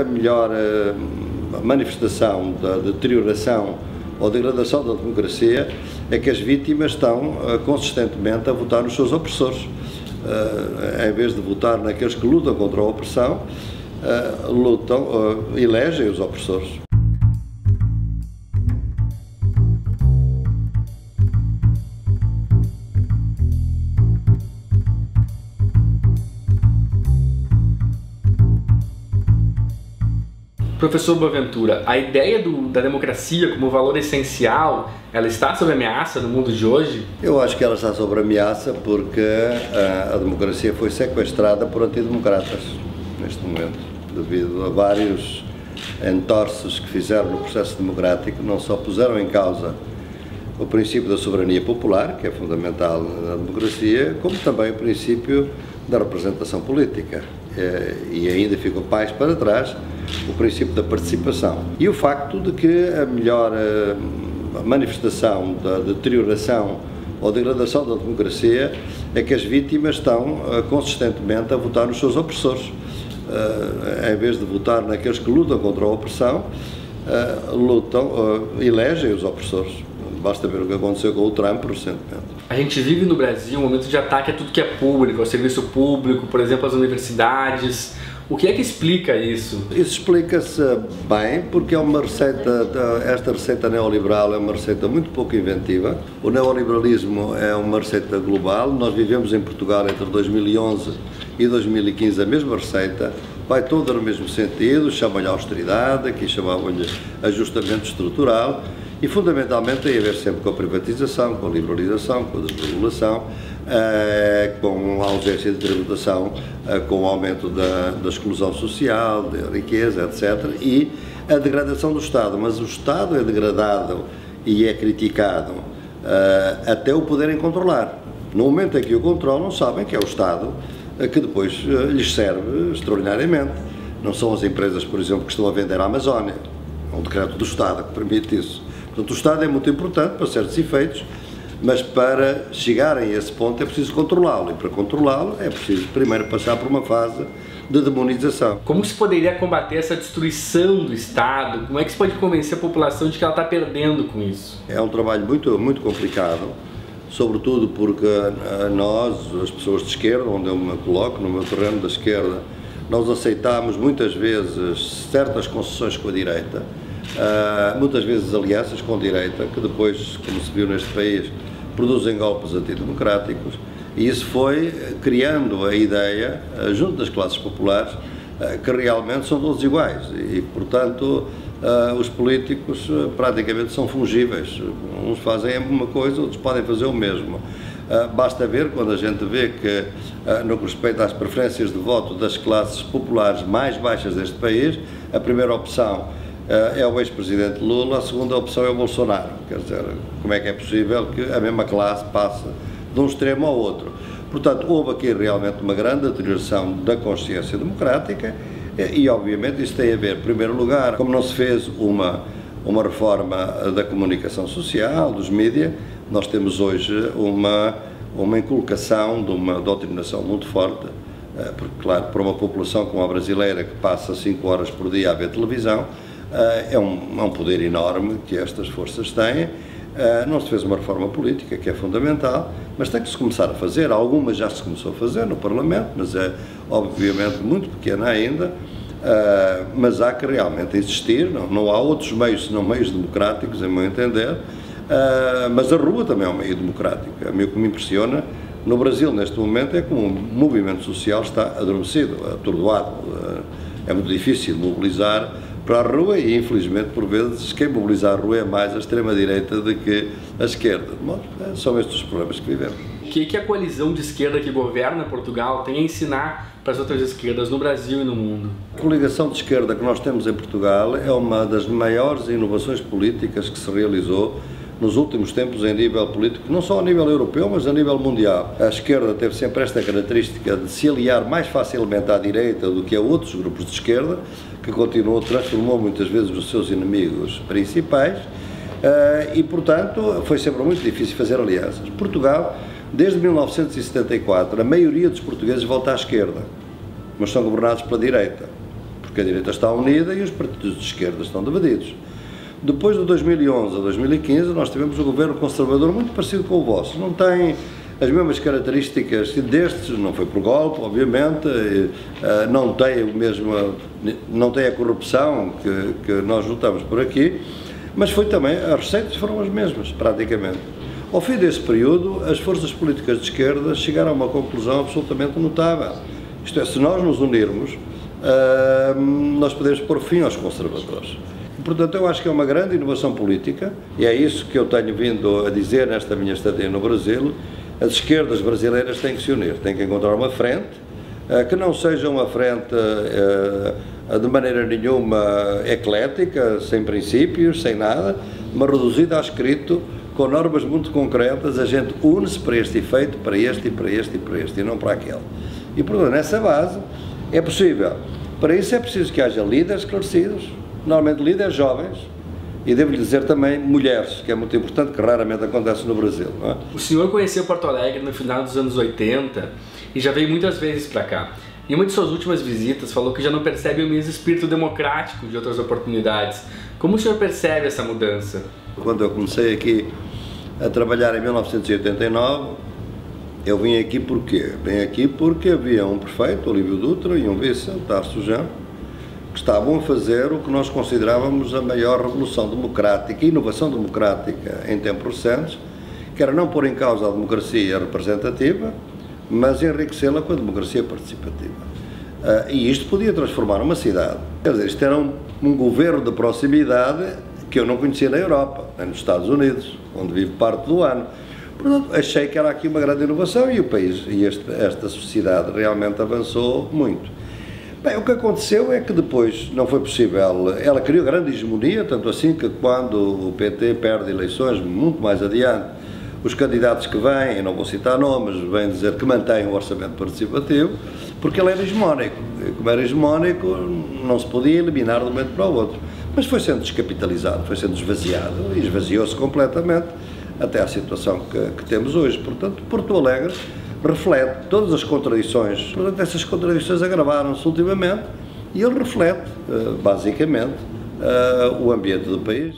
A melhor manifestação da deterioração ou degradação da democracia é que as vítimas estão consistentemente a votar nos seus opressores. Em vez de votar naqueles que lutam contra a opressão, elegem os opressores. Professor Boaventura, a ideia da democracia como valor essencial, ela está sob ameaça no mundo de hoje? Eu acho que ela está sob ameaça porque a democracia foi sequestrada por antidemocratas neste momento, devido a vários entorces que fizeram no processo democrático. Não só puseram em causa o princípio da soberania popular, que é fundamental na democracia, como também o princípio da representação política. E ainda ficou mais para trás o princípio da participação. E o facto de que a melhor manifestação da deterioração ou degradação da democracia é que as vítimas estão consistentemente a votar nos seus opressores. Em vez de votar naqueles que lutam contra a opressão, elegem os opressores. Basta ver o que aconteceu com o Trump recentemente. A gente vive no Brasil um momento de ataque a tudo que é público, ao serviço público, por exemplo, às universidades. O que é que explica isso? Isso explica-se bem porque é uma receita, esta receita neoliberal é uma receita muito pouco inventiva. O neoliberalismo é uma receita global. Nós vivemos em Portugal entre 2011 e 2015 a mesma receita, vai toda no mesmo sentido, chamam-lhe austeridade, aqui chamavam-lhe ajustamento estrutural. E fundamentalmente tem a ver sempre com a privatização, com a liberalização, com a desregulação, com a ausência de tributação, com o aumento da exclusão social, da riqueza, etc. E a degradação do Estado. Mas o Estado é degradado e é criticado até o poderem controlar. No momento em que o controlam, sabem que é o Estado que depois lhes serve extraordinariamente. Não são as empresas, por exemplo, que estão a vender a Amazónia. É um decreto do Estado que permite isso. Portanto, o Estado é muito importante para certos efeitos, mas para chegarem a esse ponto é preciso controlá-lo, e para controlá-lo é preciso primeiro passar por uma fase de demonização. Como se poderia combater essa destruição do Estado? Como é que se pode convencer a população de que ela está perdendo com isso? É um trabalho muito complicado, sobretudo porque nós, as pessoas de esquerda, onde eu me coloco, no meu terreno da esquerda, nós aceitamos muitas vezes certas concessões com a direita, muitas vezes alianças com a direita, que depois, como se viu neste país, produzem golpes antidemocráticos, e isso foi criando a ideia, junto das classes populares, que realmente são todos iguais e, portanto, os políticos praticamente são fungíveis. Uns fazem uma coisa, outros podem fazer o mesmo. Basta ver, quando a gente vê que, no que respeita às preferências de voto das classes populares mais baixas deste país, a primeira opção é o ex-presidente Lula, a segunda opção é o Bolsonaro. Quer dizer, como é que é possível que a mesma classe passe de um extremo ao outro? Portanto, houve aqui realmente uma grande deterioração da consciência democrática e, obviamente, isso tem a ver, em primeiro lugar, como não se fez uma reforma da comunicação social, dos mídias, nós temos hoje uma inculcação de uma doutrinação muito forte, porque, claro, para uma população como a brasileira, que passa 5 horas por dia a ver televisão, é um poder enorme que estas forças têm. Não se fez uma reforma política, que é fundamental, mas tem que se começar a fazer. Algumas já se começou a fazer no Parlamento, mas é obviamente muito pequena ainda, mas há que realmente existir. Não há outros meios senão meios democráticos, em meu entender, mas a rua também é um meio democrático. A mim o que me impressiona no Brasil neste momento é como o movimento social está adormecido, atordoado. É muito difícil mobilizar para a rua e, infelizmente, por vezes, quem mobiliza a rua é mais a extrema-direita do que a esquerda. Mas são estes os problemas que vivemos. O que a coalizão de esquerda que governa Portugal tem a ensinar para as outras esquerdas no Brasil e no mundo? A coligação de esquerda que nós temos em Portugal é uma das maiores inovações políticas que se realizou nos últimos tempos em nível político, não só a nível europeu, mas a nível mundial. A esquerda teve sempre esta característica de se aliar mais facilmente à direita do que a outros grupos de esquerda, que transformou muitas vezes os seus inimigos principais, e, portanto, foi sempre muito difícil fazer alianças. Portugal, desde 1974, a maioria dos portugueses volta à esquerda, mas são governados pela direita. porque a direita está unida e os partidos de esquerda estão divididos. Depois de 2011 a 2015, nós tivemos um governo conservador muito parecido com o vosso. Não tem as mesmas características destes, não foi por golpe, obviamente, não tem a corrupção que nós notamos por aqui, mas foi também, as receitas foram as mesmas, praticamente. Ao fim desse período, as forças políticas de esquerda chegaram a uma conclusão absolutamente notável. Isto é, se nós nos unirmos, nós podemos pôr fim aos conservadores. Portanto, eu acho que é uma grande inovação política, e é isso que eu tenho vindo a dizer nesta minha estadia no Brasil. As esquerdas brasileiras têm que se unir, têm que encontrar uma frente, que não seja uma frente de maneira nenhuma eclética, sem princípios, sem nada, mas reduzida a escrito, com normas muito concretas. A gente une-se para este efeito, para este e para este e para este, e não para aquele. E, portanto, nessa base é possível. Para isso é preciso que haja líderes esclarecidos, normalmente líderes jovens, e devo-lhe dizer também mulheres, que é muito importante, que raramente acontece no Brasil. Não é? O senhor conheceu Porto Alegre no final dos anos 80 e já veio muitas vezes para cá. Em uma de suas últimas visitas falou que já não percebe o mesmo espírito democrático de outras oportunidades. Como o senhor percebe essa mudança? Quando eu comecei aqui a trabalhar em 1989, eu vim aqui por quê? Vim aqui porque havia um prefeito, Olívio Dutra, e um vice, Tarso Jean, que estavam a fazer o que nós considerávamos a maior revolução democrática e inovação democrática em tempos recentes, que era não pôr em causa a democracia representativa, mas enriquecê-la com a democracia participativa. E isto podia transformar uma cidade. Quer dizer, isto era um governo de proximidade que eu não conhecia na Europa, nem nos Estados Unidos, onde vivo parte do ano. Portanto, achei que era aqui uma grande inovação e o país e esta sociedade realmente avançou muito. Bem, o que aconteceu é que depois não foi possível, ela criou grande hegemonia, tanto assim que quando o PT perde eleições muito mais adiante, os candidatos que vêm, eu não vou citar nomes, vêm dizer que mantêm o orçamento participativo, porque ele era hegemónico. E como era hegemónico, não se podia eliminar de um momento para o outro. Mas foi sendo descapitalizado, foi sendo esvaziado, e esvaziou-se completamente até à situação que temos hoje. Portanto, Porto Alegre reflete todas as contradições. Portanto, essas contradições agravaram-se ultimamente e ele reflete, basicamente, o ambiente do país.